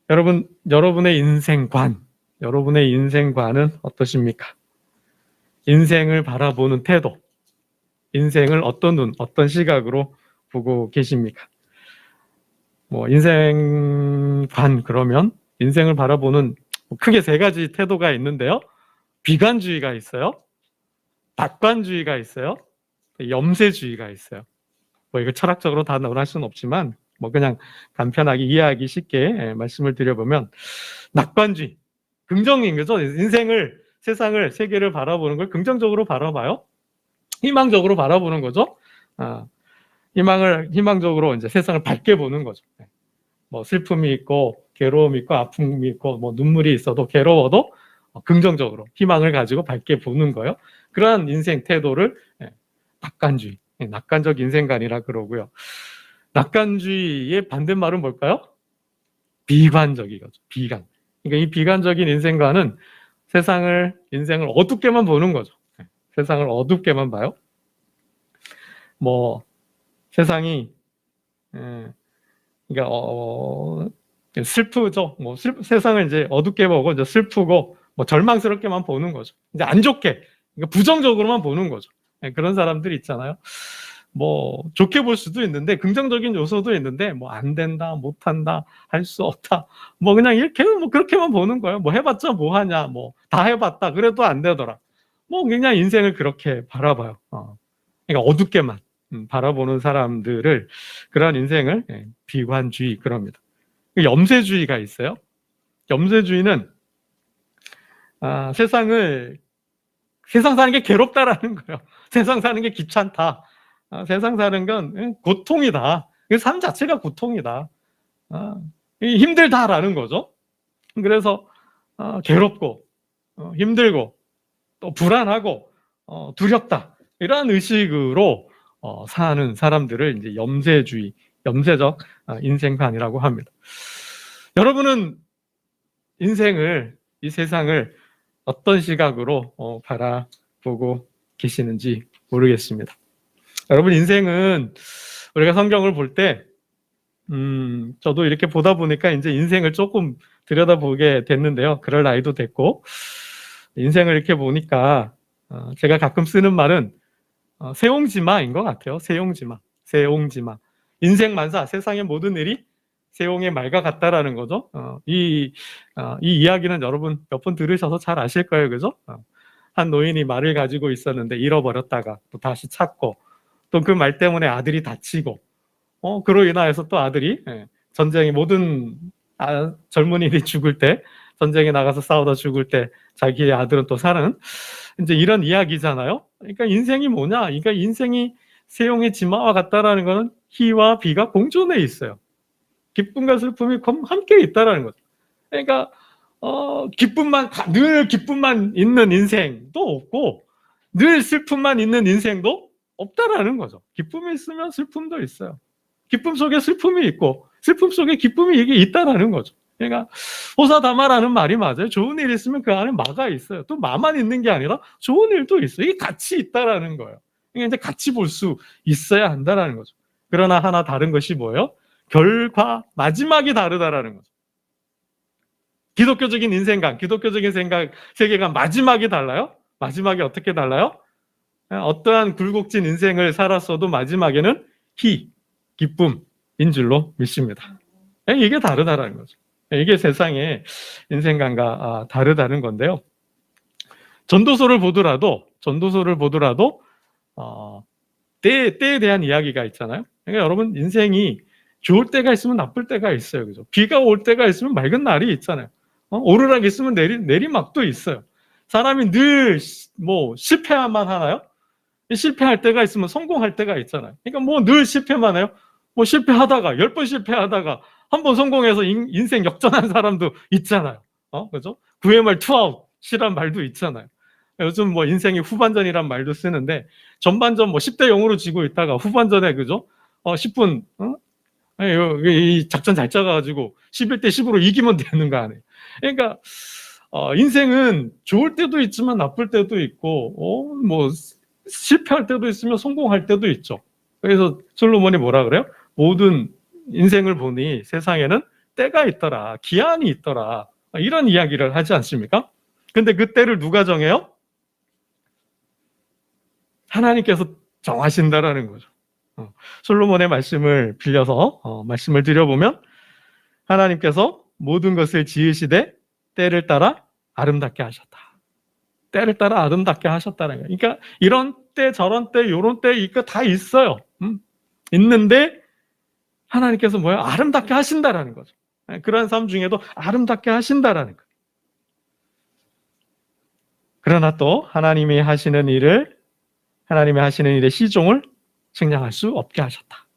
여러분의 인생관은 어떠십니까? 인생을 바라보는 태도, 인생을 어떤 눈, 어떤 시각으로 보고 계십니까? 인생관 그러면 인생을 바라보는 크게 세 가지 태도가 있는데요. 비관주의가 있어요. 낙관주의가 있어요. 염세주의가 있어요. 이거 철학적으로 다 논할 수는 없지만 그냥 간편하게 이해하기 쉽게 말씀을 드려보면 낙관주의, 긍정인 거죠. 인생을, 세상을, 세계를 바라보는 걸 긍정적으로 바라봐요. 희망적으로 바라보는 거죠. 희망적으로 이제 세상을 밝게 보는 거죠. 슬픔이 있고 괴로움이 있고 아픔이 있고 눈물이 있어도 괴로워도 긍정적으로 희망을 가지고 밝게 보는 거예요. 그러한 인생 태도를 낙관주의, 낙관적 인생관이라 그러고요. 낙관주의의 반대말은 뭘까요? 비관적이거죠. 비관. 그러니까 이 비관적인 인생관은 인생을 어둡게만 보는 거죠. 세상을 어둡게만 봐요. 세상이 그러니까 슬프죠. 세상을 이제 어둡게 보고 이제 슬프고 절망스럽게만 보는 거죠. 이제 안 좋게, 그러니까 부정적으로만 보는 거죠. 그런 사람들이 있잖아요. 좋게 볼 수도 있는데 긍정적인 요소도 있는데 안 된다, 못 한다, 할 수 없다. 그냥 이렇게 그렇게만 보는 거예요. 해봤자 뭐 하냐, 다 해봤다. 그래도 안 되더라. 그냥 인생을 그렇게 바라봐요. 그러니까 어둡게만 바라보는 사람들을, 그런 인생을 비관주의 그럽니다. 염세주의가 있어요. 염세주의는 세상 사는 게 괴롭다라는 거예요. 세상 사는 게 귀찮다. 세상 사는 건 고통이다. 삶 자체가 고통이다. 힘들다라는 거죠. 그래서 괴롭고 힘들고 또 불안하고 두렵다. 이러한 의식으로 사는 사람들을 이제 염세주의, 염세적 인생관이라고 합니다. 여러분은 인생을, 이 세상을 어떤 시각으로 바라보고 계시는지 모르겠습니다. 여러분, 인생은 우리가 성경을 볼 때 저도 이렇게 보다 보니까 이제 인생을 조금 들여다보게 됐는데요. 그럴 나이도 됐고, 인생을 이렇게 보니까 제가 가끔 쓰는 말은 세옹지마인 것 같아요. 세옹지마. 인생만사, 세상의 모든 일이 세옹의 말과 같다라는 거죠. 이 이야기는 여러분 몇 번 들으셔서 잘 아실 거예요. 그죠? 한 노인이 말을 가지고 있었는데 잃어버렸다가 또 다시 찾고, 또 그 말 때문에 아들이 다치고, 그로 인하여서 또 아들이 전쟁에 모든 젊은이들이 죽을 때, 전쟁에 나가서 싸우다 죽을 때 자기의 아들은 또 사는, 이제 이런 이야기잖아요. 그러니까 인생이 뭐냐? 그러니까 인생이 세옹의 지마와 같다라는 것은 희와 비가 공존해 있어요. 기쁨과 슬픔이 함께 있다라는 거죠. 그러니까 늘 기쁨만 있는 인생도 없고 늘 슬픔만 있는 인생도 없다라는 거죠. 기쁨이 있으면 슬픔도 있어요. 기쁨 속에 슬픔이 있고 슬픔 속에 기쁨이 이게 있다라는 거죠. 그러니까 호사다마라는 말이 맞아요. 좋은 일 있으면 그 안에 마가 있어요. 또 마만 있는 게 아니라 좋은 일도 있어요. 이게 같이 있다라는 거예요. 그러니까 이제 같이 볼 수 있어야 한다라는 거죠. 그러나 하나 다른 것이 뭐예요? 결과 마지막이 다르다라는 거죠. 기독교적인 인생관, 기독교적인 세계관 마지막이 달라요. 마지막이 어떻게 달라요? 어떠한 굴곡진 인생을 살았어도 마지막에는 기쁨인 줄로 믿습니다. 이게 다르다라는 거죠. 이게 세상의 인생관과 다르다는 건데요. 전도서를 보더라도 때에 대한 이야기가 있잖아요. 그러니까 여러분, 인생이 좋을 때가 있으면 나쁠 때가 있어요. 그죠? 비가 올 때가 있으면 맑은 날이 있잖아요. 오르락 있으면 내리막도 있어요. 사람이 늘 실패만 하나요? 실패할 때가 있으면 성공할 때가 있잖아요. 그러니까 늘 실패만 해요? 실패하다가 10번 실패하다가 한 번 성공해서 인생 역전한 사람도 있잖아요. 그죠? 9회 말 투아웃이란 말도 있잖아요. 요즘 인생의 후반전이란 말도 쓰는데, 전반전 10대 0으로 지고 있다가 후반전에, 그죠? 10분, 이 작전 잘 짜가지고 11대 10으로 이기면 되는 거 아니에요. 그러니까, 인생은 좋을 때도 있지만 나쁠 때도 있고, 실패할 때도 있으면 성공할 때도 있죠. 그래서 솔로몬이 뭐라 그래요? 모든 인생을 보니 세상에는 때가 있더라. 기한이 있더라. 이런 이야기를 하지 않습니까? 근데 그 때를 누가 정해요? 하나님께서 정하신다라는 거죠. 솔로몬의 말씀을 빌려서 말씀을 드려보면 하나님께서 모든 것을 지으시되 때를 따라 아름답게 하셨다. 때를 따라 아름답게 하셨다는 거예요. 그러니까 이런 때 저런 때 요런 때 이거 다 있어요. 있는데 하나님께서 뭐예요? 아름답게 하신다라는 거죠. 그러한 삶 중에도 아름답게 하신다라는 거예요. 그러나 또 하나님이 하시는 일의 시종을 측량할 수 없게 하셨다.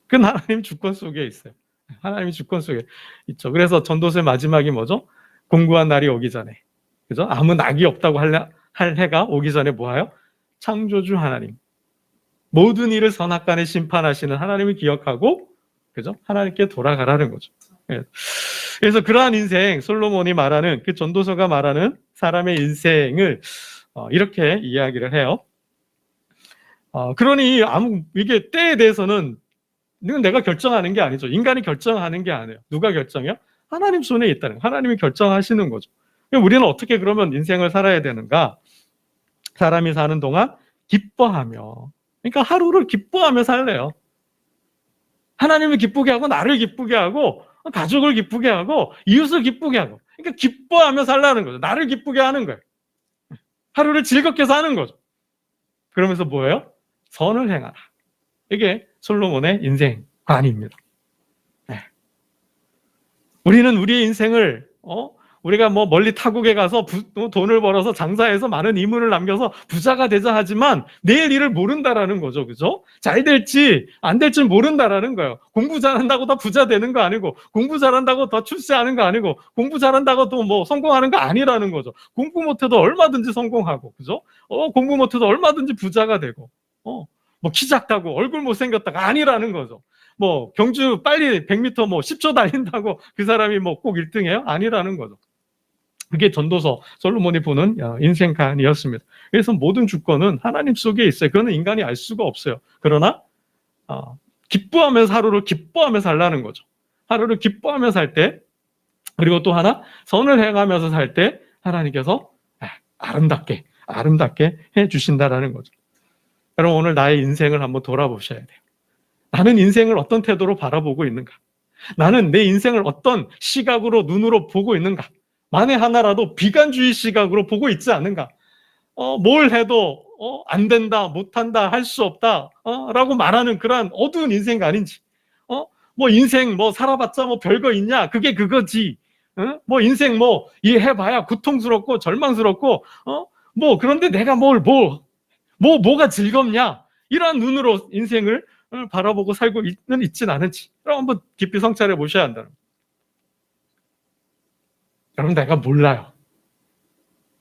그건 하나님 주권 속에 있어요. 하나님이 주권 속에 있죠. 그래서 전도서의 마지막이 뭐죠? 공고한 날이 오기 전에, 그죠? 아무 낙이 없다고 할 해가 오기 전에 뭐예요? 창조주 하나님, 모든 일을 선악간에 심판하시는 하나님을 기억하고, 그죠? 하나님께 돌아가라는 거죠. 그래서 그러한 인생, 솔로몬이 말하는 그 전도서가 말하는 사람의 인생을 이렇게 이야기를 해요. 그러니 이게 때에 대해서는 이건 내가 결정하는 게 아니죠. 인간이 결정하는 게 아니에요. 누가 결정해요? 하나님 손에 있다는 거예요. 하나님이 결정하시는 거죠. 우리는 어떻게 그러면 인생을 살아야 되는가? 사람이 사는 동안 기뻐하며, 그러니까 하루를 기뻐하며 살래요. 하나님을 기쁘게 하고 나를 기쁘게 하고 가족을 기쁘게 하고 이웃을 기쁘게 하고, 그러니까 기뻐하며 살라는 거죠. 나를 기쁘게 하는 거예요. 하루를 즐겁게 사는 거죠. 그러면서 뭐예요? 선을 행하라. 이게 솔로몬의 인생관입니다. 네. 우리는 우리의 인생을 우리가 뭐 멀리 타국에 가서 돈을 벌어서 장사해서 많은 이문을 남겨서 부자가 되자 하지만 내일 일을 모른다라는 거죠. 그죠? 잘 될지 안 될지 모른다라는 거예요. 공부 잘한다고 다 부자 되는 거 아니고, 공부 잘한다고 더 출세하는 거 아니고, 공부 잘한다고 또 뭐 성공하는 거 아니라는 거죠. 공부 못해도 얼마든지 성공하고, 그죠? 공부 못해도 얼마든지 부자가 되고, 뭐 키 작다고 얼굴 못생겼다가 아니라는 거죠. 뭐 경주 빨리 100m 뭐 10초 달린다고 그 사람이 뭐 꼭 1등해요? 아니라는 거죠. 그게 전도서 솔로몬이 보는 인생관이었습니다. 그래서 모든 주권은 하나님 속에 있어요. 그거는 인간이 알 수가 없어요. 그러나 기뻐하면서 하루를 기뻐하며 살라는 거죠. 하루를 기뻐하며 살 때, 그리고 또 하나 선을 행하면서 살 때 하나님께서 아름답게 해주신다라는 거죠. 여러분, 오늘 나의 인생을 한번 돌아보셔야 돼요. 나는 인생을 어떤 태도로 바라보고 있는가? 나는 내 인생을 어떤 시각으로, 눈으로 보고 있는가? 만에 하나라도 비관주의 시각으로 보고 있지 않은가? 뭘 해도 안 된다, 못한다, 할 수 없다 라고 말하는 그러한 어두운 인생관인지, 뭐 인생 뭐 살아봤자 뭐 별거 있냐? 그게 그거지. 뭐 인생 뭐 이해해봐야 고통스럽고 절망스럽고 뭐 그런데 내가 뭐가 즐겁냐? 이러한 눈으로 인생을 바라보고 살고 있진 않은지, 그럼 한번 깊이 성찰해 보셔야 한다는 거예요. 여러분, 내가 몰라요.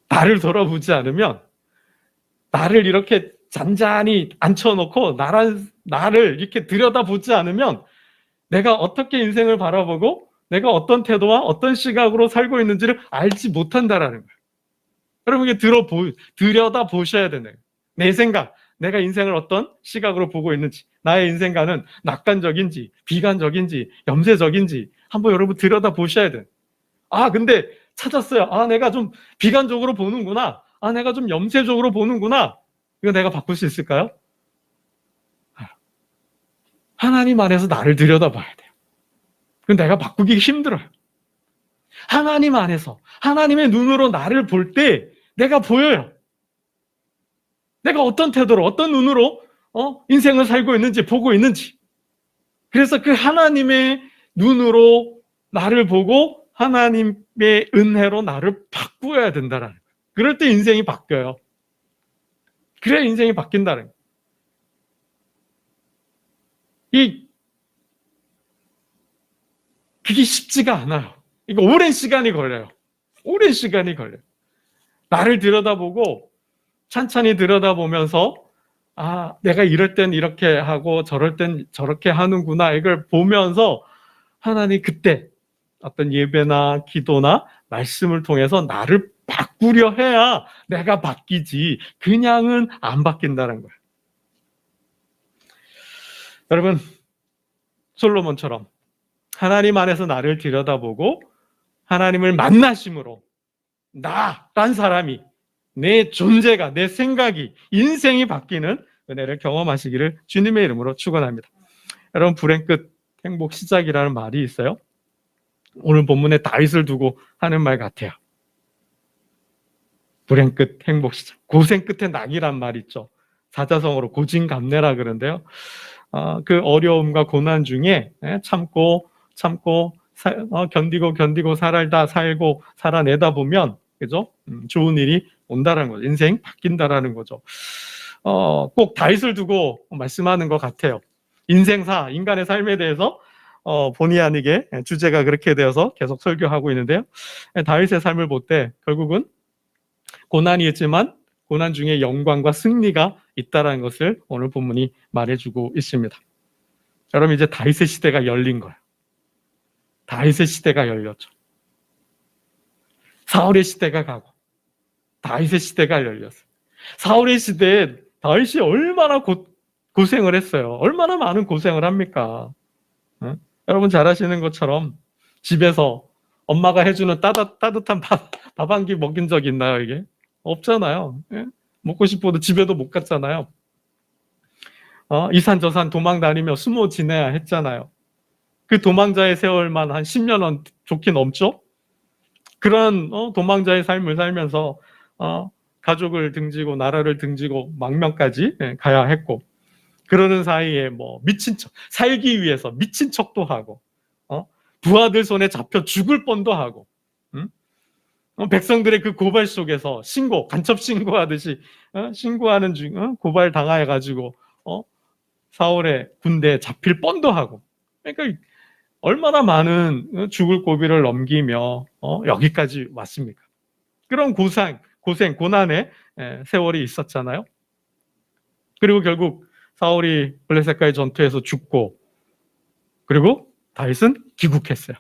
나를 돌아보지 않으면, 나를 이렇게 잔잔히 앉혀놓고 나를 이렇게 들여다보지 않으면 내가 어떻게 인생을 바라보고 내가 어떤 태도와 어떤 시각으로 살고 있는지를 알지 못한다라는 거예요. 여러분, 이게 들여다보셔야 되네요. 내 생각, 내가 인생을 어떤 시각으로 보고 있는지, 나의 인생관은 낙관적인지 비관적인지 염세적인지 한번 여러분 들여다보셔야 돼요. 근데 찾았어요. 내가 좀 비관적으로 보는구나. 내가 좀 염세적으로 보는구나. 이거 내가 바꿀 수 있을까요? 하나님 안에서 나를 들여다봐야 돼요. 그건 내가 바꾸기 힘들어요. 하나님 안에서 하나님의 눈으로 나를 볼 때 내가 보여요. 내가 어떤 태도로, 어떤 눈으로 인생을 살고 있는지, 보고 있는지. 그래서 그 하나님의 눈으로 나를 보고 하나님의 은혜로 나를 바꾸어야 된다라는 거예요. 그럴 때 인생이 바뀌어요. 그래야 인생이 바뀐다는 거예요. 그게 쉽지가 않아요. 이거 오랜 시간이 걸려요. 오랜 시간이 걸려요. 나를 들여다보고 찬찬히 들여다보면서 내가 이럴 땐 이렇게 하고 저럴 땐 저렇게 하는구나, 이걸 보면서 하나님 그때 어떤 예배나 기도나 말씀을 통해서 나를 바꾸려 해야 내가 바뀌지, 그냥은 안 바뀐다는 거예요. 여러분, 솔로몬처럼 하나님 안에서 나를 들여다보고 하나님을 만나심으로 나란 사람이, 내 존재가, 내 생각이, 인생이 바뀌는 은혜를 경험하시기를 주님의 이름으로 축원합니다. 여러분, 불행 끝 행복 시작이라는 말이 있어요. 오늘 본문에 다윗을 두고 하는 말 같아요. 불행 끝 행복 시작. 고생 끝에 낙이란 말 있죠. 사자성어로 고진감래라 그러는데요. 그 어려움과 고난 중에 참고 견디고 살고 살아내다 보면, 그죠? 좋은 일이 온다라는 거죠. 인생 바뀐다라는 거죠. 꼭 다윗을 두고 말씀하는 것 같아요. 인생사, 인간의 삶에 대해서 본의 아니게 주제가 그렇게 되어서 계속 설교하고 있는데요. 다윗의 삶을 볼 때 결국은 고난이 있지만 고난 중에 영광과 승리가 있다는 것을 오늘 본문이 말해주고 있습니다. 여러분, 이제 다윗의 시대가 열린 거예요. 다윗의 시대가 열렸죠. 사울의 시대가 가고 다윗의 시대가 열렸어요. 사울의 시대에 다윗이 얼마나 고생을 했어요. 얼마나 많은 고생을 합니까? 여러분 잘 아시는 것처럼 집에서 엄마가 해주는 따뜻한 밥 한 끼 먹인 적 있나요, 이게? 없잖아요. 먹고 싶어도 집에도 못 갔잖아요. 이산저산 도망 다니며 숨어 지내야 했잖아요. 그 도망자의 세월만 한 10년 좋게 넘죠? 그런 도망자의 삶을 살면서 가족을 등지고 나라를 등지고 망명까지 가야 했고, 그러는 사이에 뭐 미친 척, 살기 위해서 미친 척도 하고, 부하들 손에 잡혀 죽을 뻔도 하고, 백성들의 그 고발 속에서 간첩 신고하듯이 신고하는 중 고발 당해가지고 사울의 군대에 잡힐 뻔도 하고, 그러니까 얼마나 많은 죽을 고비를 넘기며 여기까지 왔습니까? 그런 고생, 고난의 세월이 있었잖아요. 그리고 결국 사울이 블레셋과의 전투에서 죽고, 그리고 다윗은 귀국했어요.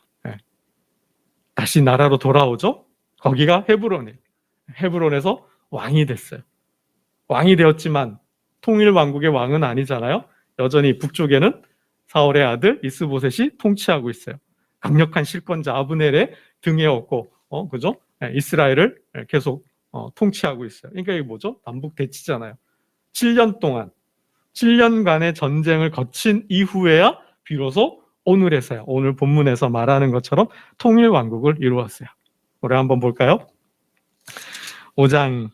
다시 나라로 돌아오죠. 거기가 헤브론에서 왕이 됐어요. 왕이 되었지만 통일 왕국의 왕은 아니잖아요. 여전히 북쪽에는 사울의 아들 이스보셋이 통치하고 있어요. 강력한 실권자 아브넬의 등에 업고 그죠? 이스라엘을 계속 통치하고 있어요. 그러니까 이게 뭐죠? 남북 대치잖아요. 7년간의 전쟁을 거친 이후에야 비로소 오늘에서야, 오늘 본문에서 말하는 것처럼 통일 왕국을 이루었어요. 우리 한번 볼까요? 5장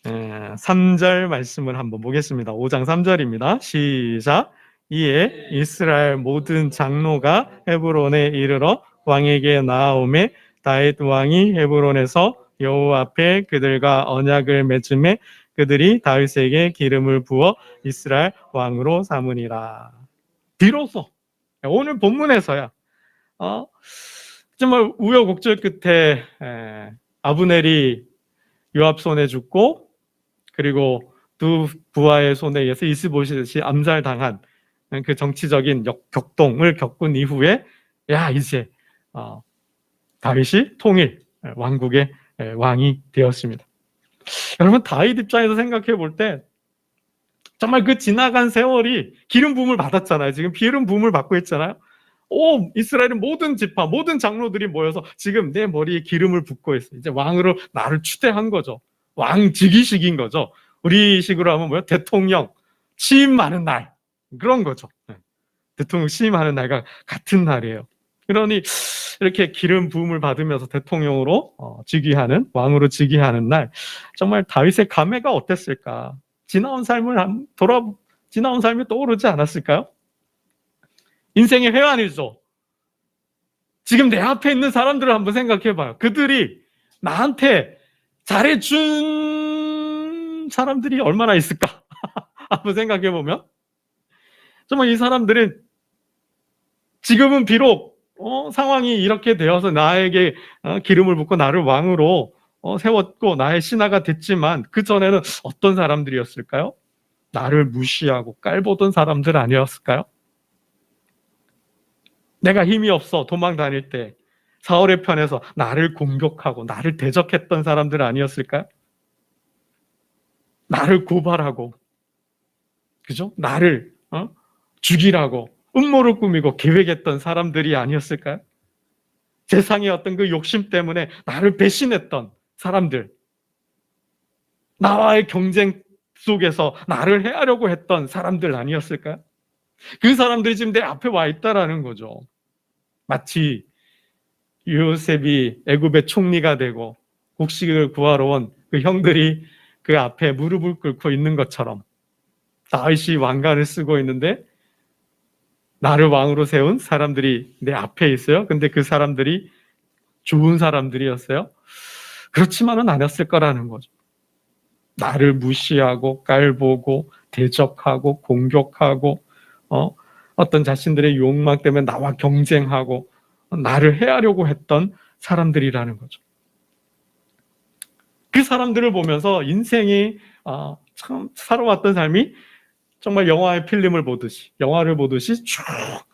3절 말씀을 한번 보겠습니다. 5장 3절입니다. 시작. 이에 이스라엘 모든 장로가 헤브론에 이르러 왕에게 나아오매 다윗 왕이 헤브론에서 여호와 앞에 그들과 언약을 맺음에 그들이 다윗에게 기름을 부어 이스라엘 왕으로 삼으니라. 비로소 오늘 본문에서야 정말 우여곡절 끝에 아브넬이 요압 손에 죽고, 그리고 두 부하의 손에 의해서 이스보셋이 암살당한 그 정치적인 격동을 겪은 이후에 이제 다윗이 통일 왕국의 왕이 되었습니다. 여러분, 다윗 입장에서 생각해 볼 때 정말 그 지나간 세월이 기름 부음을 받았잖아요. 지금 기름 부음을 받고 있잖아요. 이스라엘의 모든 지파, 모든 장로들이 모여서 지금 내 머리에 기름을 붓고 있어요. 이제 왕으로 나를 추대한 거죠. 왕 즉위식인 거죠. 우리식으로 하면 뭐예요? 대통령 취임하는 날, 그런 거죠. 대통령 취임하는 날과 같은 날이에요. 그러니 이렇게 기름 부음을 받으면서 대통령으로 즉위하는, 왕으로 즉위하는 날, 정말 다윗의 감회가 어땠을까? 지나온 삶이 떠오르지 않았을까요? 인생의 회한이죠. 지금 내 앞에 있는 사람들을 한번 생각해봐요. 그들이 나한테 잘해준 사람들이 얼마나 있을까? 한번 생각해보면 정말 이 사람들은 지금은 비록 상황이 이렇게 되어서 나에게 기름을 붓고 나를 왕으로 세웠고 나의 신하가 됐지만, 그 전에는 어떤 사람들이었을까요? 나를 무시하고 깔보던 사람들 아니었을까요? 내가 힘이 없어 도망 다닐 때 사울의 편에서 나를 공격하고 나를 대적했던 사람들 아니었을까요? 나를 고발하고, 그죠? 나를 죽이라고 음모를 꾸미고 계획했던 사람들이 아니었을까요? 세상의 어떤 그 욕심 때문에 나를 배신했던 사람들, 나와의 경쟁 속에서 나를 해하려고 했던 사람들 아니었을까요? 그 사람들이 지금 내 앞에 와 있다라는 거죠. 마치 요셉이 애굽의 총리가 되고 곡식을 구하러 온 그 형들이 그 앞에 무릎을 꿇고 있는 것처럼 다윗이 왕관을 쓰고 있는데 나를 왕으로 세운 사람들이 내 앞에 있어요. 근데 그 사람들이 좋은 사람들이었어요? 그렇지만은 않았을 거라는 거죠. 나를 무시하고 깔보고 대적하고 공격하고 어떤 자신들의 욕망 때문에 나와 경쟁하고 나를 해하려고 했던 사람들이라는 거죠. 그 사람들을 보면서 인생이 참 살아왔던 삶이 정말 영화의 필름을 보듯이, 영화를 보듯이 쭉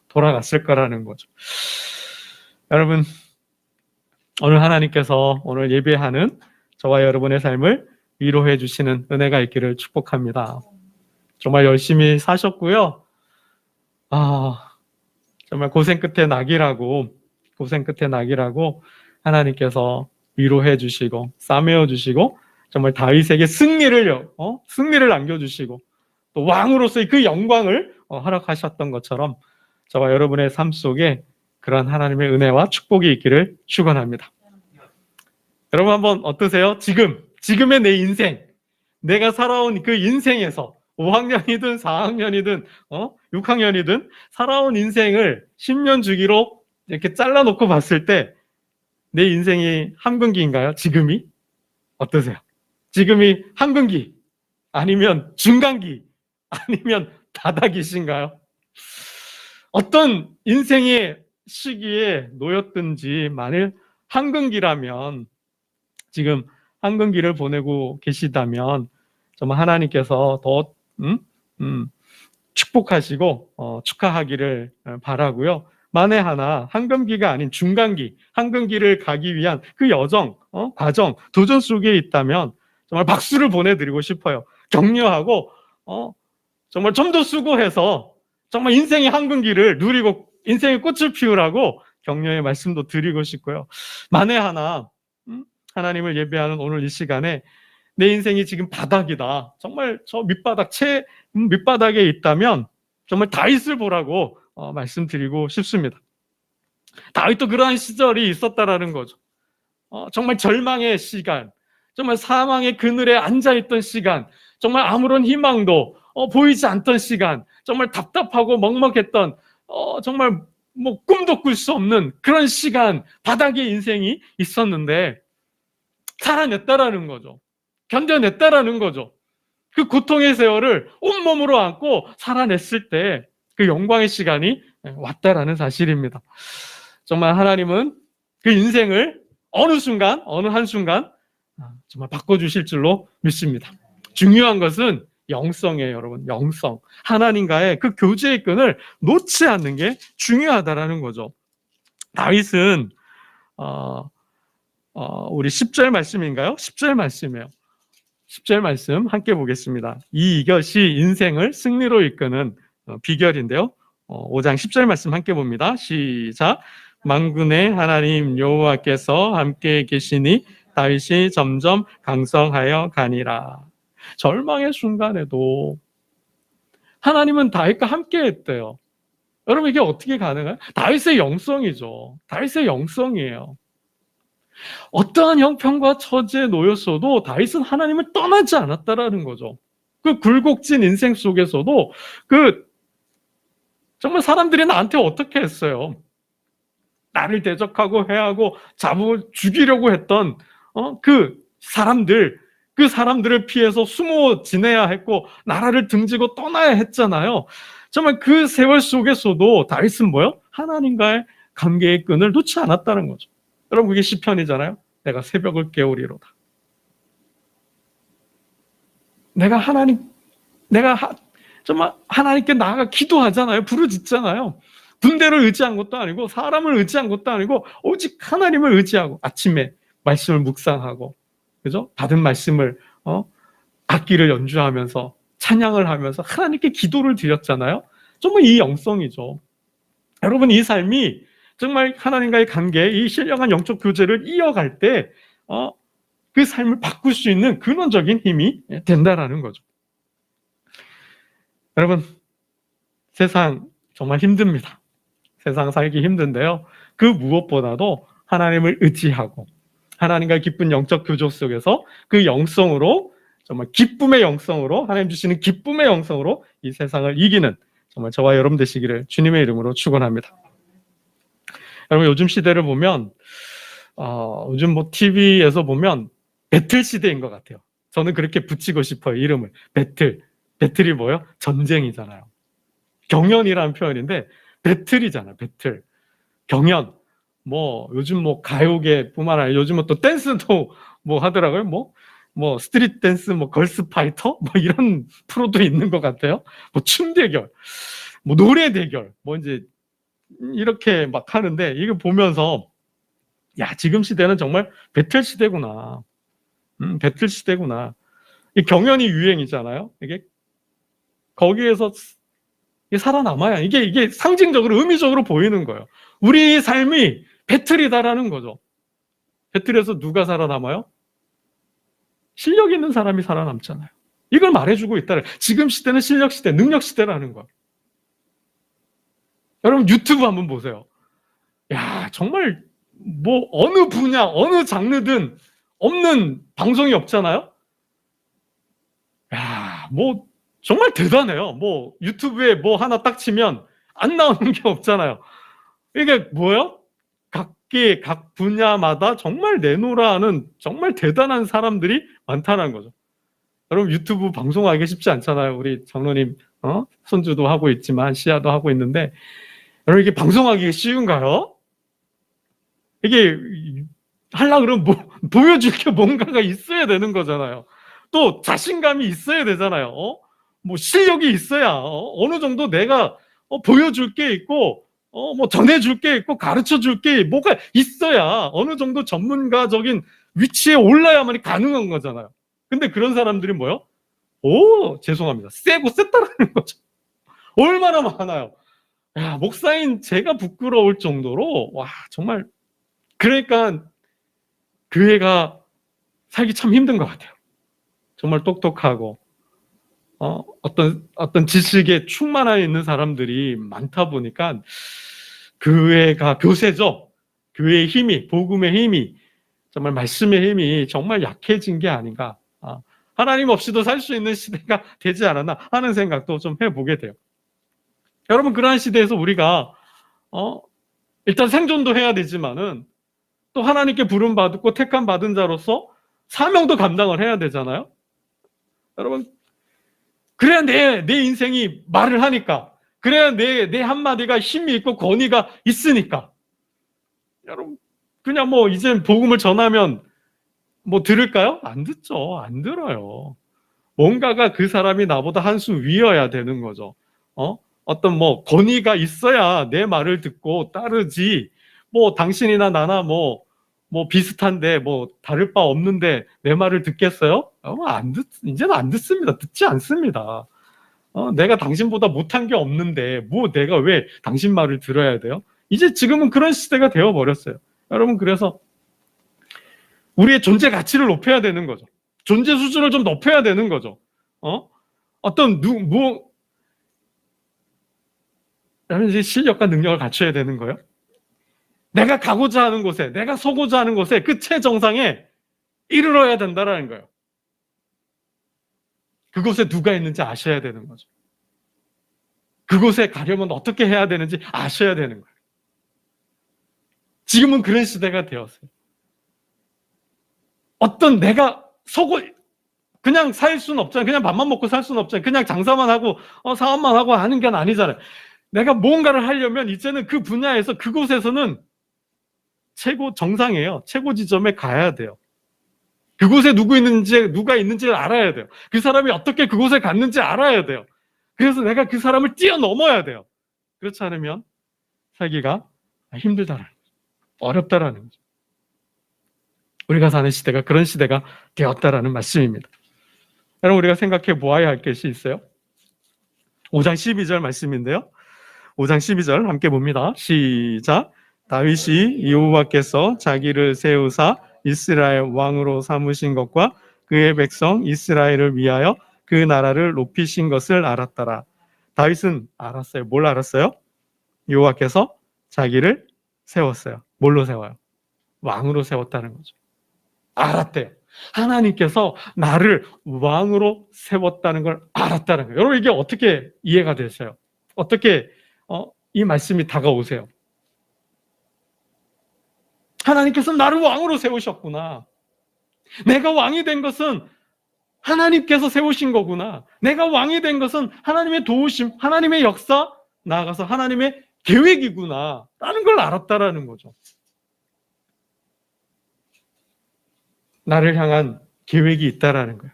돌아갔을 거라는 거죠. 여러분, 오늘 하나님께서 오늘 예배하는 저와 여러분의 삶을 위로해 주시는 은혜가 있기를 축복합니다. 정말 열심히 사셨고요. 정말 고생 끝에 낙이라고 하나님께서 위로해 주시고 싸매어 주시고 정말 다윗에게 승리를 안겨주시고 또 왕으로서의 그 영광을 허락하셨던 것처럼 저와 여러분의 삶 속에 그런 하나님의 은혜와 축복이 있기를 축원합니다. 여러분 한번 어떠세요? 지금의 내 인생, 내가 살아온 그 인생에서 5학년이든 4학년이든 6학년이든 살아온 인생을 10년 주기로 이렇게 잘라놓고 봤을 때 내 인생이 한 분기인가요? 지금이? 어떠세요? 지금이 한 분기 아니면 중간기 아니면 바닥이신가요? 어떤 인생의 시기에 놓였든지 만일 한근기라면 지금 한근기를 보내고 계시다면 정말 하나님께서 더 축복하시고 축하하기를 바라고요. 만에 하나 한금기가 아닌 중간기, 한금기를 가기 위한 그 여정, 과정, 도전 속에 있다면 정말 박수를 보내드리고 싶어요. 격려하고 정말 좀 더 수고해서 정말 인생의 한금기를 누리고 인생의 꽃을 피우라고 격려의 말씀도 드리고 싶고요. 만에 하나 하나님을 예배하는 오늘 이 시간에 내 인생이 지금 바닥이다. 정말 저 밑바닥에 있다면 정말 다윗을 보라고 말씀드리고 싶습니다. 다윗도 그러한 시절이 있었다라는 거죠. 정말 절망의 시간, 정말 사망의 그늘에 앉아있던 시간, 정말 아무런 희망도 보이지 않던 시간, 정말 답답하고 먹먹했던 정말 뭐 꿈도 꿀 수 없는 그런 시간, 바닥의 인생이 있었는데 살아냈다라는 거죠. 견뎌냈다라는 거죠. 그 고통의 세월을 온몸으로 안고 살아냈을 때 그 영광의 시간이 왔다라는 사실입니다. 정말 하나님은 그 인생을 어느 한순간 정말 바꿔주실 줄로 믿습니다. 중요한 것은 영성이에요, 여러분. 영성. 하나님과의 그 교제의 끈을 놓지 않는 게 중요하다라는 거죠. 다윗은 우리 10절 말씀인가요? 10절 말씀이에요. 10절 말씀 함께 보겠습니다. 이것이 인생을 승리로 이끄는 비결인데요. 5장 10절 말씀 함께 봅니다. 시작. 만군의 하나님 여호와께서 함께 계시니 다윗이 점점 강성하여 가니라. 절망의 순간에도 하나님은 다윗과 함께 했대요. 여러분 이게 어떻게 가능해요? 다윗의 영성이죠. 다윗의 영성이에요. 어떠한 형편과 처지에 놓였어도 다윗은 하나님을 떠나지 않았다라는 거죠. 그 굴곡진 인생 속에서도 정말 사람들이 나한테 어떻게 했어요? 나를 대적하고 해하고 죽이려고 했던 그 사람들을 피해서 숨어 지내야 했고 나라를 등지고 떠나야 했잖아요. 정말 그 세월 속에서도 다윗은 뭐요? 하나님과의 관계의 끈을 놓지 않았다는 거죠. 여러분 그게 시편이잖아요. 내가 새벽을 깨우리로다. 정말 하나님께 나아가 기도하잖아요. 부르짖잖아요. 군대를 의지한 것도 아니고 사람을 의지한 것도 아니고 오직 하나님을 의지하고 아침에 말씀을 묵상하고 그죠? 받은 말씀을 악기를 연주하면서 찬양을 하면서 하나님께 기도를 드렸잖아요. 정말 이 영성이죠. 여러분, 이 삶이 정말 하나님과의 관계, 이 신령한 영적 교제를 이어갈 때 그 삶을 바꿀 수 있는 근원적인 힘이 된다라는 거죠. 여러분, 세상 정말 힘듭니다. 세상 살기 힘든데요. 그 무엇보다도 하나님을 의지하고 하나님과 깊은 영적 교조 속에서 그 영성으로, 정말 기쁨의 영성으로, 하나님 주시는 기쁨의 영성으로 이 세상을 이기는 정말 저와 여러분 되시기를 주님의 이름으로 축원합니다. 여러분, 요즘 시대를 보면 요즘 뭐 TV에서 보면 배틀 시대인 것 같아요. 저는 그렇게 붙이고 싶어요, 이름을. 배틀이 뭐예요? 전쟁이잖아요. 경연이라는 표현인데 배틀이잖아요. 배틀, 경연. 뭐 요즘 뭐 가요계뿐만 아니라 요즘은 또 댄스도 뭐 하더라고요. 뭐 스트릿 댄스, 뭐 걸스 파이터, 뭐 이런 프로도 있는 것 같아요. 뭐 춤 대결, 뭐 노래 대결, 뭐 이제 이렇게 막 하는데, 이거 보면서 야, 지금 시대는 정말 배틀 시대구나. 배틀 시대구나. 이 경연이 유행이잖아요. 이게 거기에서 살아남아야 이게 상징적으로, 의미적으로 보이는 거예요. 우리 삶이 배틀이다라는 거죠. 배틀에서 누가 살아남아요? 실력 있는 사람이 살아남잖아요. 이걸 말해주고 있다. 지금 시대는 실력 시대, 능력 시대라는 거예요. 여러분, 유튜브 한번 보세요. 야, 정말 뭐 어느 분야, 어느 장르든 없는 방송이 없잖아요. 야, 뭐 정말 대단해요. 뭐 유튜브에 뭐 하나 딱 치면 안 나오는 게 없잖아요. 이게 뭐예요? 각 분야마다 정말 내놓으라 하는 정말 대단한 사람들이 많다는 거죠. 여러분, 유튜브 방송하기 쉽지 않잖아요. 우리 장로님 손주도 하고 있지만 시야도 하고 있는데, 여러분, 이게 방송하기 쉬운가요? 이게 하려고 그러면 보여줄 게 뭔가가 있어야 되는 거잖아요. 또 자신감이 있어야 되잖아요. 뭐 실력이 있어야 어느 정도 내가 보여줄 게 있고 뭐 전해줄 게 있고 가르쳐줄 게 뭐가 있어야 어느 정도 전문가적인 위치에 올라야만이 가능한 거잖아요. 근데 그런 사람들이 뭐요? 죄송합니다. 세고 셌다라는 거죠. 얼마나 많아요. 야, 목사인 제가 부끄러울 정도로, 와, 정말. 그러니까 교회가 살기 참 힘든 것 같아요. 정말 똑똑하고 어떤 지식에 충만하여 있는 사람들이 많다 보니까 교회가, 교세죠. 교회의 힘이, 복음의 힘이, 정말 말씀의 힘이 정말 약해진 게 아닌가. 하나님 없이도 살 수 있는 시대가 되지 않았나 하는 생각도 좀 해보게 돼요. 여러분, 그러한 시대에서 우리가 일단 생존도 해야 되지만은 또 하나님께 부름받고 택함 받은 자로서 사명도 감당을 해야 되잖아요. 여러분, 그래야 내 인생이 말을 하니까, 그래야 내 한마디가 힘이 있고 권위가 있으니까. 여러분, 그냥 뭐 이제 복음을 전하면 뭐 들을까요? 안 듣죠. 안 들어요. 뭔가가 그 사람이 나보다 한 수 위여야 되는 거죠. 어떤 뭐 권위가 있어야 내 말을 듣고 따르지. 뭐 당신이나 나나 뭐 비슷한데 뭐 다를 바 없는데 내 말을 듣겠어요? 이제는 안 듣습니다. 듣지 않습니다. 내가 당신보다 못한 게 없는데 뭐 내가 왜 당신 말을 들어야 돼요? 이제 지금은 그런 시대가 되어버렸어요. 여러분, 그래서 우리의 존재 가치를 높여야 되는 거죠. 존재 수준을 좀 높여야 되는 거죠. 여러분, 이제 실력과 능력을 갖춰야 되는 거예요. 내가 가고자 하는 곳에, 내가 서고자 하는 곳에 그 최정상에 이르러야 된다는 거예요. 그곳에 누가 있는지 아셔야 되는 거죠. 그곳에 가려면 어떻게 해야 되는지 아셔야 되는 거예요. 지금은 그런 시대가 되었어요. 어떤 내가 그냥 살 수는 없잖아요. 그냥 밥만 먹고 살 수는 없잖아요. 그냥 장사만 하고 사업만 하고 하는 게 아니잖아요. 내가 뭔가를 하려면 이제는 그 분야에서, 그곳에서는 최고 정상이에요. 최고 지점에 가야 돼요. 그곳에 누가 있는지를 알아야 돼요. 그 사람이 어떻게 그곳에 갔는지 알아야 돼요. 그래서 내가 그 사람을 뛰어넘어야 돼요. 그렇지 않으면 살기가 힘들다라는 거죠. 어렵다라는 거죠. 우리가 사는 시대가 그런 시대가 되었다라는 말씀입니다. 여러분, 우리가 생각해 보아야 할 것이 있어요. 5장 12절 말씀인데요. 5장 12절 함께 봅니다. 시작. 다윗이 여호와께서 자기를 세우사 이스라엘 왕으로 삼으신 것과 그의 백성 이스라엘을 위하여 그 나라를 높이신 것을 알았더라. 다윗은 알았어요. 뭘 알았어요? 여호와께서 자기를 세웠어요. 뭘로 세워요? 왕으로 세웠다는 거죠. 알았대요. 하나님께서 나를 왕으로 세웠다는 걸 알았다는 거예요. 여러분, 이게 어떻게 이해가 되세요? 어떻게 이 말씀이 다가오세요? 하나님께서 나를 왕으로 세우셨구나. 내가 왕이 된 것은 하나님께서 세우신 거구나. 내가 왕이 된 것은 하나님의 도우심, 하나님의 역사, 나아가서 하나님의 계획이구나 라는 걸 알았다라는 거죠. 나를 향한 계획이 있다라는 거예요.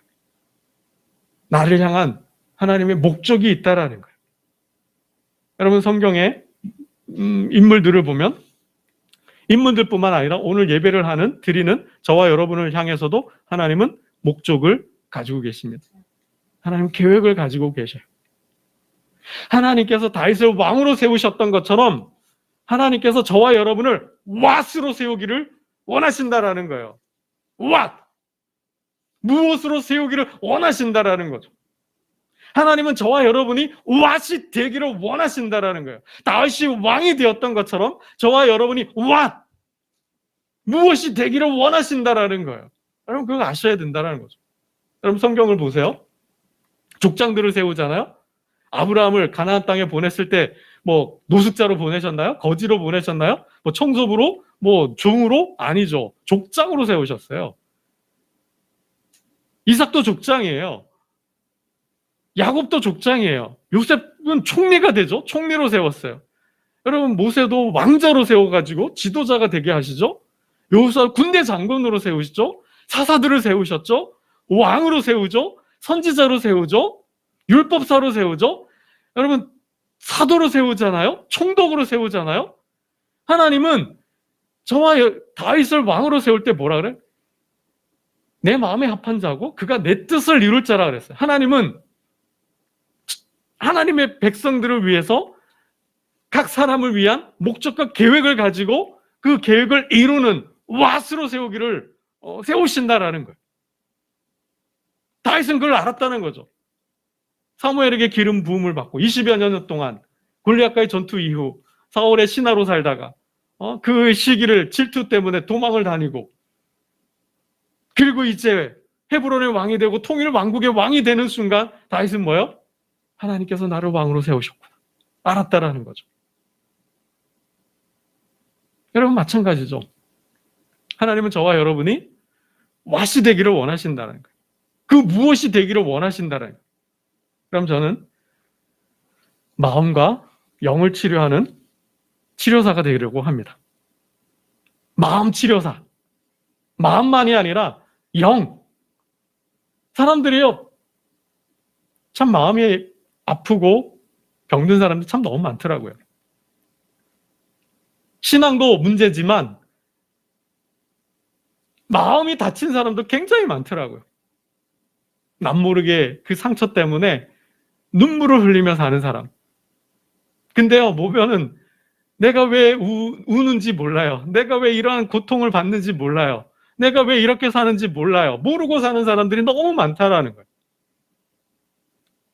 나를 향한 하나님의 목적이 있다라는 거예요. 여러분, 성경의 인물들을 보면 인물들뿐만 아니라 오늘 예배를 드리는 저와 여러분을 향해서도 하나님은 목적을 가지고 계십니다. 하나님 계획을 가지고 계셔요. 하나님께서 다윗을 왕으로 세우셨던 것처럼 하나님께서 저와 여러분을 왓으로 세우기를 원하신다라는 거예요. 왓! 무엇으로 세우기를 원하신다라는 거죠. 하나님은 저와 여러분이 왓이 되기를 원하신다라는 거예요. 다윗이 왕이 되었던 것처럼 저와 여러분이 왓! 무엇이 되기를 원하신다라는 거예요. 여러분, 그거 아셔야 된다라는 거죠. 여러분, 성경을 보세요. 족장들을 세우잖아요. 아브라함을 가나안 땅에 보냈을 때 뭐 노숙자로 보내셨나요? 거지로 보내셨나요? 뭐 청소부로? 뭐 종으로? 아니죠. 족장으로 세우셨어요. 이삭도 족장이에요. 야곱도 족장이에요. 요셉은 총리가 되죠. 총리로 세웠어요. 여러분, 모세도 왕자로 세워가지고 지도자가 되게 하시죠. 여호수아 군대 장군으로 세우시죠. 사사들을 세우셨죠. 왕으로 세우죠. 선지자로 세우죠. 율법사로 세우죠. 여러분, 사도로 세우잖아요. 총독으로 세우잖아요. 하나님은 저와 다윗을 왕으로 세울 때 뭐라 그래? 내 마음에 합한 자고 그가 내 뜻을 이룰 자라 그랬어요. 하나님은 하나님의 백성들을 위해서 각 사람을 위한 목적과 계획을 가지고 그 계획을 이루는 왓으로 세우기를 세우신다라는 거예요. 다윗은 그걸 알았다는 거죠. 사무엘에게 기름 부음을 받고 20여 년 동안 골리앗과의 전투 이후 사울의 신하로 살다가 그 시기를 질투 때문에 도망을 다니고, 그리고 이제 헤브론의 왕이 되고 통일 왕국의 왕이 되는 순간 다윗은 뭐예요? 하나님께서 나를 왕으로 세우셨구나 알았다라는 거죠. 여러분, 마찬가지죠. 하나님은 저와 여러분이 왓이 되기를 원하신다는 거예요. 그 무엇이 되기를 원하신다는 거예요. 그럼 저는 마음과 영을 치료하는 치료사가 되려고 합니다. 마음 치료사. 마음만이 아니라 영. 사람들이요, 참 마음이 아프고 병든 사람들이 참 너무 많더라고요. 신앙도 문제지만 마음이 다친 사람도 굉장히 많더라고요. 남모르게 그 상처 때문에 눈물을 흘리며 사는 사람. 근데요, 보면은 내가 왜 우는지 몰라요. 내가 왜 이러한 고통을 받는지 몰라요. 내가 왜 이렇게 사는지 몰라요. 모르고 사는 사람들이 너무 많다라는 거예요.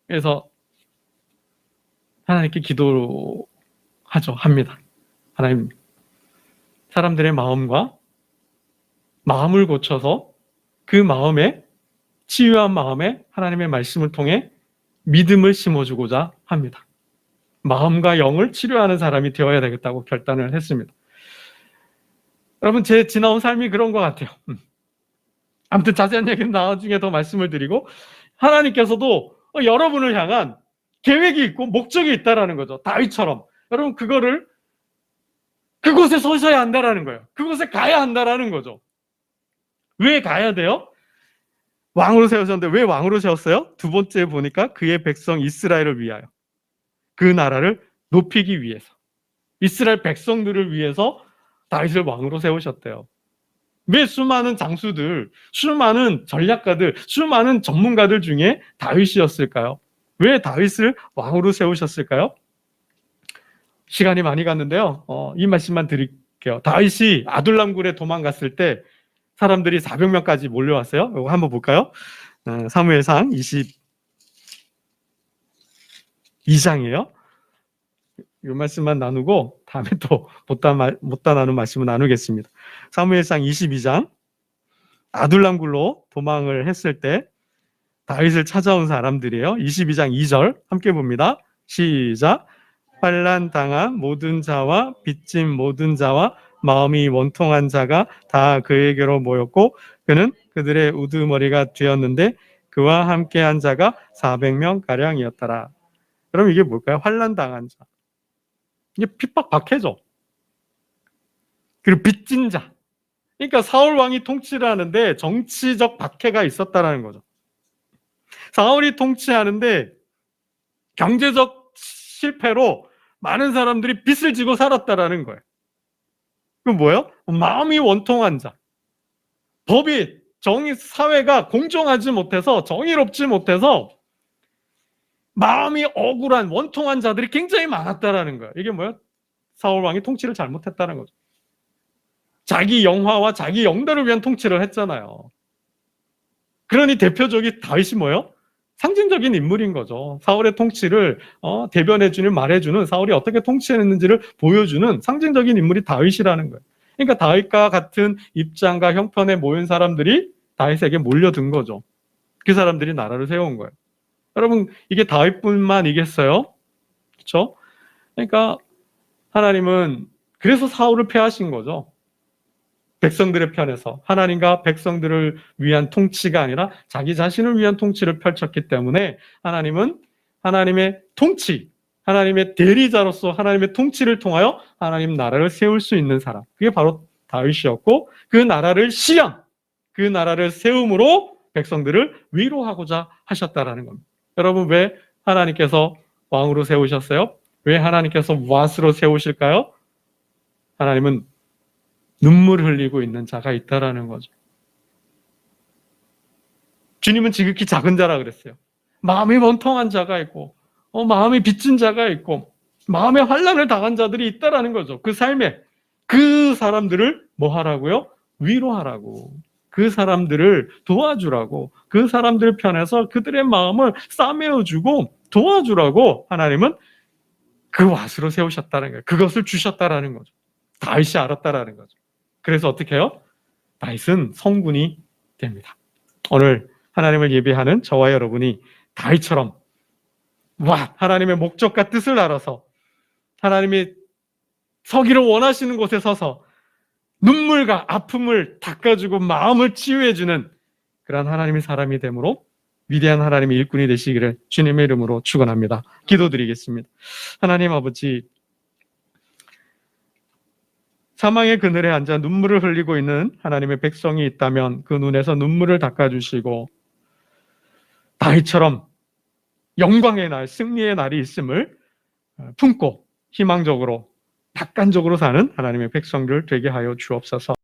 그래서 하나님께 합니다. 하나님, 사람들의 마음을 고쳐서 그 마음에, 치유한 마음에 하나님의 말씀을 통해 믿음을 심어주고자 합니다. 마음과 영을 치료하는 사람이 되어야 되겠다고 결단을 했습니다. 여러분, 제 지나온 삶이 그런 것 같아요. 아무튼 자세한 얘기는 나중에 더 말씀을 드리고, 하나님께서도 여러분을 향한 계획이 있고 목적이 있다라는 거죠. 다윗처럼. 여러분, 그곳에 서셔야 한다라는 거예요. 그곳에 가야 한다라는 거죠. 왜 가야 돼요? 왕으로 세우셨는데 왜 왕으로 세웠어요? 두 번째 보니까 그의 백성 이스라엘을 위하여, 그 나라를 높이기 위해서, 이스라엘 백성들을 위해서 다윗을 왕으로 세우셨대요. 왜 수많은 장수들, 수많은 전략가들, 수많은 전문가들 중에 다윗이었을까요? 왜 다윗을 왕으로 세우셨을까요? 시간이 많이 갔는데요. 이 말씀만 드릴게요. 다윗이 아둘람굴에 도망갔을 때 사람들이 400명까지 몰려왔어요. 이거 한번 볼까요? 사무엘상 22장이에요. 이 말씀만 나누고 다음에 또 못다 나눈 말씀을 나누겠습니다. 사무엘상 22장. 아둘람굴로 도망을 했을 때 다윗을 찾아온 사람들이에요. 22장 2절 함께 봅니다. 시작. 환난 당한 모든 자와 빚진 모든 자와 마음이 원통한 자가 다 그에게로 모였고 그는 그들의 우두머리가 되었는데 그와 함께한 자가 400명 가량이었더라. 그럼 이게 뭘까요? 환난 당한 자. 이게 핍박 박해죠. 그리고 빚진 자. 그러니까 사울 왕이 통치를 하는데 정치적 박해가 있었다라는 거죠. 사울이 통치하는데 경제적 실패로 많은 사람들이 빚을 지고 살았다라는 거예요. 그럼 뭐예요? 마음이 원통한 자. 법이, 사회가 공정하지 못해서, 정의롭지 못해서 마음이 억울한, 원통한 자들이 굉장히 많았다라는 거예요. 이게 뭐예요? 사울 왕이 통치를 잘못했다는 거죠. 자기 영화와 자기 영대를 위한 통치를 했잖아요. 그러니 대표적인 다윗이 뭐예요? 상징적인 인물인 거죠. 사울의 통치를 대변해주는, 말해주는, 사울이 어떻게 통치했는지를 보여주는 상징적인 인물이 다윗이라는 거예요. 그러니까 다윗과 같은 입장과 형편에 모인 사람들이 다윗에게 몰려든 거죠. 그 사람들이 나라를 세운 거예요. 여러분, 이게 다윗뿐만이겠어요? 그렇죠? 그러니까 하나님은 그래서 사울을 패하신 거죠. 백성들의 편에서 하나님과 백성들을 위한 통치가 아니라 자기 자신을 위한 통치를 펼쳤기 때문에 하나님은 하나님의 통치, 하나님의 대리자로서 하나님의 통치를 통하여 하나님 나라를 세울 수 있는 사람, 그게 바로 다윗이었고 그 나라를 시험, 그 나라를 세움으로 백성들을 위로하고자 하셨다라는 겁니다. 여러분, 왜 하나님께서 왕으로 세우셨어요? 왜 하나님께서 왓으로 세우실까요? 하나님은 눈물 흘리고 있는 자가 있다라는 거죠. 주님은 지극히 작은 자라 그랬어요. 마음이 원통한 자가 있고 마음이 빚진 자가 있고 마음의 환난을 당한 자들이 있다라는 거죠. 그 삶에 그 사람들을 뭐 하라고요? 위로하라고. 그 사람들을 도와주라고. 그 사람들 편에서 그들의 마음을 싸매어주고 도와주라고 하나님은 그 왓으로 세우셨다는 거예요. 그것을 주셨다라는 거죠. 다윗이 알았다라는 거죠. 그래서 어떻게 해요? 다윗은 성군이 됩니다. 오늘 하나님을 예배하는 저와 여러분이 다윗처럼 하나님의 목적과 뜻을 알아서 하나님이 서기를 원하시는 곳에 서서 눈물과 아픔을 닦아주고 마음을 치유해주는 그런 하나님의 사람이 되므로 위대한 하나님의 일꾼이 되시기를 주님의 이름으로 축원합니다. 기도드리겠습니다. 하나님 아버지, 사망의 그늘에 앉아 눈물을 흘리고 있는 하나님의 백성이 있다면 그 눈에서 눈물을 닦아주시고 다윗처럼 영광의 날, 승리의 날이 있음을 품고 희망적으로 낙관적으로 사는 하나님의 백성들 되게 하여 주옵소서.